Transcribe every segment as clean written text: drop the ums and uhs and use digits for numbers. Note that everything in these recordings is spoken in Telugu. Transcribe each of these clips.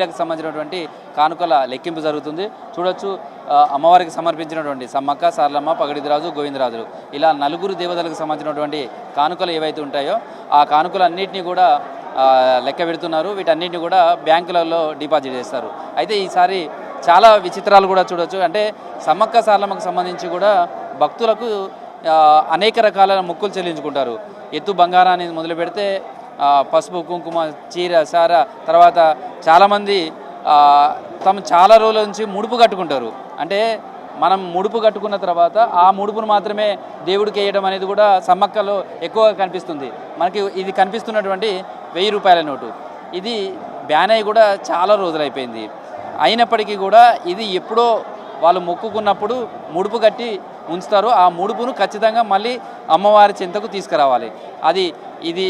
లకు సంబంధించినటువంటి కానుకల లెక్కింపు జరుగుతుంది. చూడొచ్చు అమ్మవారికి సమర్పించినటువంటి సమ్మక్క, సారలమ్మ, పగడిరాజు, గోవిందరాజులు ఇలా నలుగురు దేవతలకు సంబంధించినటువంటి కానుకలు ఏవైతే ఉంటాయో ఆ కానుకలన్నింటినీ కూడా లెక్క పెడుతున్నారు. వీటన్నిటిని కూడా బ్యాంకులలో డిపాజిట్ చేస్తారు. అయితే ఈసారి చాలా విచిత్రాలు కూడా చూడొచ్చు. అంటే సమ్మక్క, సారలమ్మకు సంబంధించి కూడా భక్తులకు అనేక రకాల మొక్కులు చెల్లించుకుంటారు. ఎత్తు బంగారాన్ని మొదలు పెడితే పసుపు, కుంకుమ, చీర, సార, తర్వాత చాలామంది చాలా రోజుల నుంచి ముడుపు కట్టుకుంటారు. అంటే మనం ముడుపు కట్టుకున్న తర్వాత ఆ ముడుపును మాత్రమే దేవుడికి వేయడం అనేది కూడా సమ్మక్కలో ఎక్కువగా కనిపిస్తుంది. మనకి ఇది కనిపిస్తున్నటువంటి 1000 రూపాయల నోటు ఇది బ్యాన్ అయ్యి కూడా చాలా రోజులైపోయింది. అయినప్పటికీ కూడా ఇది ఎప్పుడో వాళ్ళు మొక్కుకున్నప్పుడు ముడుపు కట్టి ఉంచుతారు. ఆ ముడుపును ఖచ్చితంగా మళ్ళీ అమ్మవారి చెంతకు తీసుకురావాలి. ఇది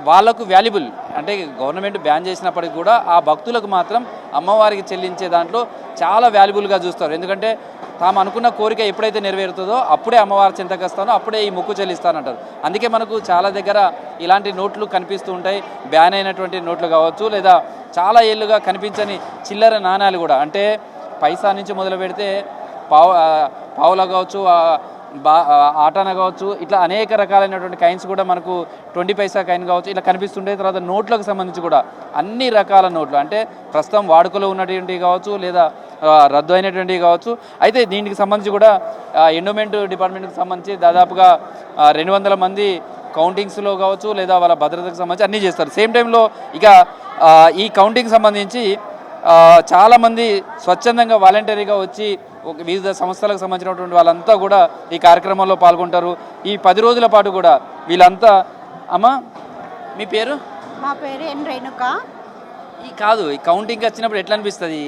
వాళ్ళకు వాల్యుబుల్. అంటే గవర్నమెంట్ బ్యాన్ చేసినప్పటికీ కూడా ఆ భక్తులకు మాత్రం అమ్మవారికి చెల్లించే దాంట్లో చాలా వాల్యుబుల్గా చూస్తారు. ఎందుకంటే తాము అనుకున్న కోరిక ఎప్పుడైతే నెరవేరుతుందో అప్పుడే అమ్మవారి చింతకు వస్తానో అప్పుడే ఈ మొక్కు చెల్లిస్తానంటారు. అందుకే మనకు చాలా దగ్గర ఇలాంటి నోట్లు కనిపిస్తూ ఉంటాయి. బ్యాన్ అయినటువంటి నోట్లు కావచ్చు, లేదా చాలా ఏళ్ళుగా కనిపించని చిల్లర నాణ్యాలు కూడా. అంటే పైసా నుంచి మొదలు పెడితే పావులా కావచ్చు, ఆటానా కావచ్చు, ఇట్లా అనేక రకాలైనటువంటి కైన్స్ కూడా మనకు 20 పైసా కైన్ కావచ్చు ఇట్లా కనిపిస్తుంటే. తర్వాత నోట్లకు సంబంధించి కూడా అన్ని రకాల నోట్లు, అంటే ప్రస్తుతం వాడుకలో ఉన్నటువంటివి కావచ్చు, లేదా రద్దు అయినటువంటివి కావచ్చు. అయితే దీనికి సంబంధించి కూడా ఎండోమెంట్ డిపార్ట్మెంట్కి సంబంధించి దాదాపుగా 200 మంది కౌంటింగ్స్లో కావచ్చు, లేదా వాళ్ళ భద్రతకు సంబంధించి అన్నీ చేస్తారు. సేమ్ టైంలో ఇక ఈ కౌంటింగ్ సంబంధించి చాలామంది స్వచ్ఛందంగా వాలంటరీగా వచ్చి వివిధ సంస్థలకు సంబంధించినటువంటి వాళ్ళంతా కూడా ఈ కార్యక్రమంలో పాల్గొంటారు. ఈ 10 రోజుల పాటు కూడా వీళ్ళంతా. అమ్మ, మీ పేరు? మా పేరు ఎన్ రేణుక. ఈ కౌంటింగ్కి వచ్చినప్పుడు ఎట్లా అనిపిస్తుంది?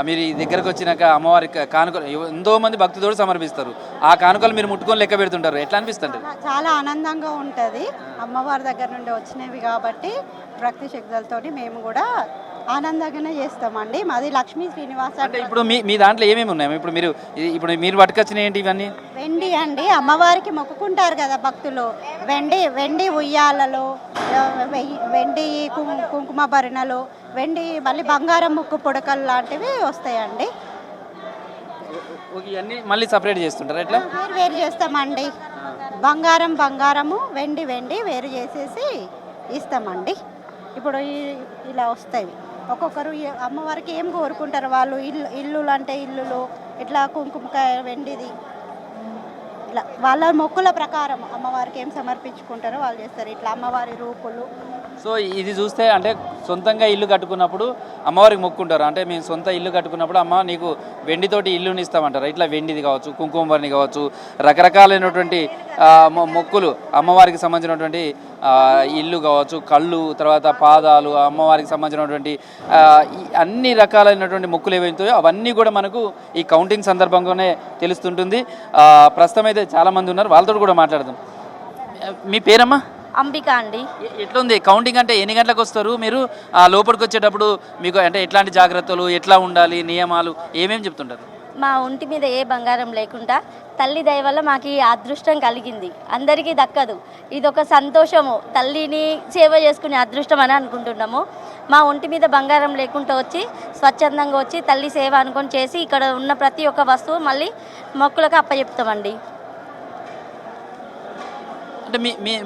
మీరు ఈ దగ్గరకు వచ్చినాక అమ్మవారి కానుకలు ఎంతో మంది భక్తులతో సమర్పిస్తారు. ఆ కానుకలు మీరు ముట్టుకొని లెక్క పెడుతుంటారు. ఎట్లా అనిపిస్తుంది? చాలా ఆనందంగా ఉంటుంది. అమ్మవారి దగ్గర నుండి వచ్చినవి కాబట్టి భక్తి శక్తులతోటి మేము కూడా ఆనందంగానే చేస్తామండి. మాది లక్ష్మీ శ్రీనివాస. అంటే ఇప్పుడు మీ దాంట్లో ఏమేమి ఉన్నాయి? ఇప్పుడు మీరు పట్టుకొచ్చినవి ఏంటి ఇవన్నీ? వెండి అండి. అమ్మవారికి మొక్కుకుంటారు కదా భక్తులు. వెండి ఉయ్యాలలు, వెండి కుంకుమ భరణలు, వెండి మళ్ళీ బంగారం ముక్కు పుడకలు లాంటివి వస్తాయండి. ఇవన్నీ మళ్ళీ సపరేట్ చేస్తుంటారు. ఎట్లా వేరు చేస్తామండి. బంగారము, వెండి వేరు చేసేసి ఇస్తామండి. ఇప్పుడు ఇలా వస్తాయి. ఒక్కొక్కరు అమ్మవారికి ఏం కోరుకుంటారు వాళ్ళు. ఇల్లులు అంటే ఇల్లులు, ఇట్లా కుంకుమకాయ వెండిది, ఇట్లా వాళ్ళ మొక్కుల ప్రకారం అమ్మవారికి ఏం సమర్పించుకుంటారో వాళ్ళు చేస్తారు. ఇట్లా అమ్మవారి రూపులు. సో ఇది చూస్తే అంటే సొంతంగా ఇల్లు కట్టుకున్నప్పుడు అమ్మవారికి మొక్కుంటారు. అంటే మేము సొంత ఇల్లు కట్టుకున్నప్పుడు అమ్మ నీకు వెండితోటి ఇల్లుని ఇస్తామంటారు. ఇట్లా వెండిది కావచ్చు, కుంకుమ భరణి కావచ్చు, రకరకాలైనటువంటి మొక్కులు అమ్మవారికి సంబంధించినటువంటి ఇల్లు కావచ్చు, కళ్ళు, తర్వాత పాదాలు, అమ్మవారికి సంబంధించినటువంటి అన్ని రకాలైనటువంటి మొక్కులు ఏవైతాయో అవన్నీ కూడా మనకు ఈ కౌంటింగ్ సందర్భంగానే తెలుస్తుంటుంది. ప్రస్తుతం అయితే చాలామంది ఉన్నారు, వాళ్ళతో కూడా మాట్లాడదాం. మీ పేరమ్మా? అంబిక అండి. ఎట్లుంది కౌంటింగ్? అంటే ఎన్ని గంటలకు వస్తారు మీరు? లోపలికి వచ్చేటప్పుడు మీకు అంటే ఎట్లాంటి జాగ్రత్తలు, ఎట్లా ఉండాలి, నియమాలు ఏమేమి చెప్తుంటారు? మా ఒంటి మీద ఏ బంగారం లేకుండా తల్లి దయ వల్ల మాకు ఈ అదృష్టం కలిగింది. అందరికీ దక్కదు. ఇదొక సంతోషము. తల్లిని సేవ చేసుకునే అదృష్టం అని అనుకుంటున్నాము. మా ఒంటి మీద బంగారం లేకుండా వచ్చి స్వచ్ఛందంగా వచ్చి తల్లి సేవ అనుకొని చేసి ఇక్కడ ఉన్న ప్రతి ఒక్క వస్తువు మళ్ళీ మొక్కులకు అప్పచెప్తామండి. అంటే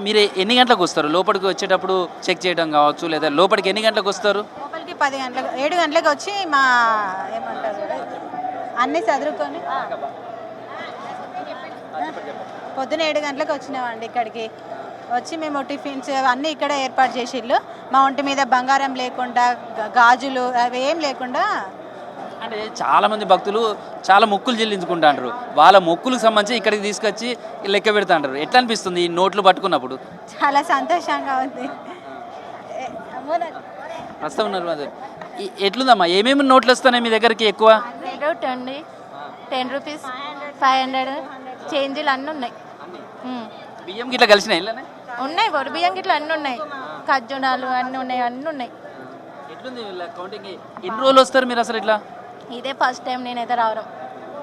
మీరు ఎన్ని గంటలకు వస్తారు? లోపలికి వచ్చేటప్పుడు చెక్ చేయడం కావచ్చు, లేదా లోపలికి ఎన్ని గంటలకు వస్తారు? లోపలికి 10 గంటలకు 7 గంటలకు వచ్చి మా ఏమంటారు అన్నీ చదువుకొని పొద్దున 7 గంటలకు వచ్చినామండి. ఇక్కడికి వచ్చి మేము టిఫిన్స్ అన్నీ ఇక్కడే ఏర్పాటు చేసిళ్ళు. మా ఒంటి మీద బంగారం లేకుండా, గాజులు అవి ఏం లేకుండా. అంటే చాలామంది భక్తులు చాలా మొక్కులు చెల్లించుకుంటారు. వాళ్ళ మొక్కులకు సంబంధించి ఇక్కడికి తీసుకొచ్చి లెక్క పెడతా అంటారు. ఎట్లా అనిపిస్తుంది ఈ నోట్లు పట్టుకున్నప్పుడు? చాలా సంతోషంగా ఉంది. ప్రస్తుతం ఉన్నారు. ఎట్లుందమ్మా? ఏమేమి నోట్లు వస్తున్నాయి మీ దగ్గరికి ఎక్కువ? 10 రూపీస్, 500 చేంజ్లు అన్నీ ఉన్నాయి. బియ్యం గిట్లా కలిసినాయి? ఉన్నాయి. వరి బియ్యం గిట్లా అన్నీ ఉన్నాయి. ఖర్జూరాలు అన్నీ ఉన్నాయి. ఎట్లుంది కౌంటింగ్? ఎన్ని రోజులు వస్తారు మీరు అసలు? ఇట్లా ఇదే ఫస్ట్ టైం నేనైతే రావడం.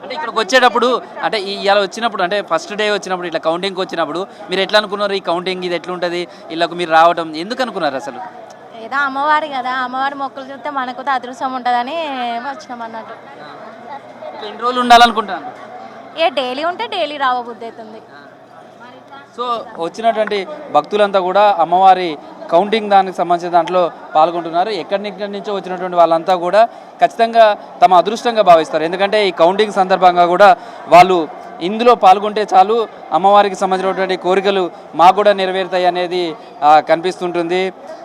అంటే ఇక్కడికి వచ్చేటప్పుడు అంటే ఇలా వచ్చినప్పుడు అంటే ఫస్ట్ డే వచ్చినప్పుడు ఇట్లా కౌంటింగ్కి వచ్చినప్పుడు మీరు ఎట్లా అనుకున్నారు? ఈ కౌంటింగ్ ఇది ఎట్లుంటుంది, ఇళ్ళకు మీరు రావడం ఎందుకు అనుకున్నారు అసలు? ఏదో అమ్మవారి కదా, అమ్మవారి మొక్కులు చూస్తే మనకు అదృష్టం ఉంటుందని వచ్చినాం అన్నట్టు. ఎన్ని రోజులు ఉండాలనుకుంటాను? డైలీ ఉంటే డైలీ రావబుద్ధి అవుతుంది. సో వచ్చినటువంటి భక్తులంతా కూడా అమ్మవారి కౌంటింగ్ దానికి సంబంధించిన దాంట్లో పాల్గొంటున్నారు. ఎక్కడి నుంచో వచ్చినటువంటి వాళ్ళంతా కూడా ఖచ్చితంగా తమ అదృష్టంగా భావిస్తారు. ఎందుకంటే ఈ కౌంటింగ్ సందర్భంగా కూడా వాళ్ళు ఇందులో పాల్గొంటే చాలు అమ్మవారికి సంబంధించినటువంటి కోరికలు మాకు కూడా నెరవేరుతాయి అనేది కనిపిస్తుంటుంది.